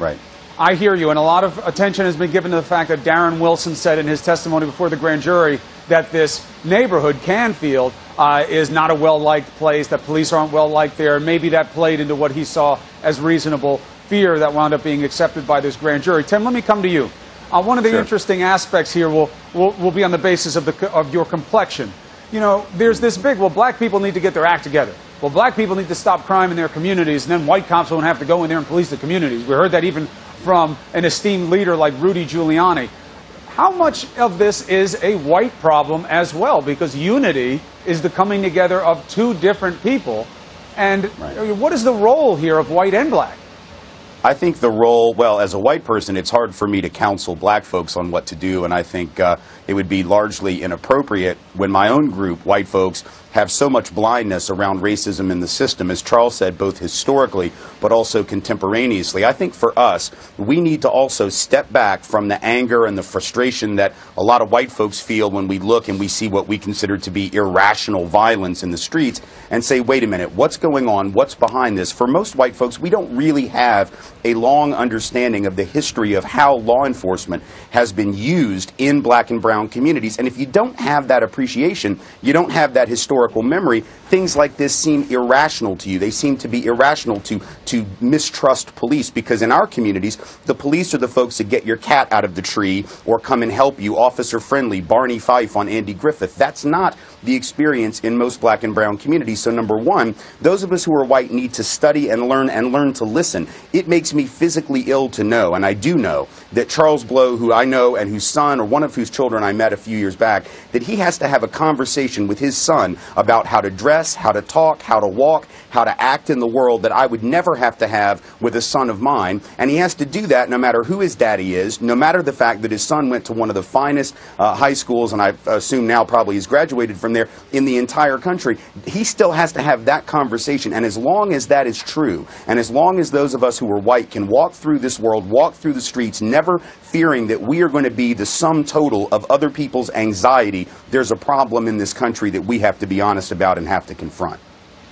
Right. I hear you, and a lot of attention has been given to the fact that Darren Wilson said in his testimony before the grand jury that this neighborhood, Canfield, is not a well-liked place, that police aren't well-liked there, and maybe that played into what he saw as reasonable fear that wound up being accepted by this grand jury. Tim, let me come to you. One of the interesting aspects here will be on the basis of your complexion. You know, there's this big, well, black people need to get their act together. Well, black people need to stop crime in their communities, and then white cops won't have to go in there and police the communities. We heard that even from an esteemed leader like Rudy Giuliani. How much of this is a white problem as well? Because unity is the coming together of two different people. And what is the role here of white and black? I think the role, well, as a white person, it's hard for me to counsel black folks on what to do, and I think it would be largely inappropriate when my own group, white folks, have so much blindness around racism in the system, as Charles said, both historically but also contemporaneously. I think for us, we need to also step back from the anger and the frustration that a lot of white folks feel when we look and we see what we consider to be irrational violence in the streets and say, wait a minute, what's going on? What's behind this? For most white folks, we don't really have a long understanding of the history of how law enforcement has been used in black and brown communities. And if you don't have that appreciation, you don't have that historical memory, things like this seem irrational to you. They seem to be irrational to mistrust police, because in our communities, the police are the folks that get your cat out of the tree or come and help you, officer friendly, Barney Fife on Andy Griffith. That's not the experience in most black and brown communities. So number one, those of us who are white need to study and learn to listen. It makes me physically ill to know, and I do know, that Charles Blow, who I know and whose son, or one of whose children I met a few years back, that he has to have a conversation with his son about how to dress, how to talk, how to walk, how to act in the world that I would never have to have with a son of mine. And he has to do that no matter who his daddy is, no matter the fact that his son went to one of the finest high schools, and I assume now probably he's graduated from there, in the entire country. He still has to have that conversation. And as long as that is true, and as long as those of us who are white can walk through this world, walk through the streets, never fearing that we are going to be the sum total of other people's anxiety, there's a problem in this country that we have to be honest about and have to confront.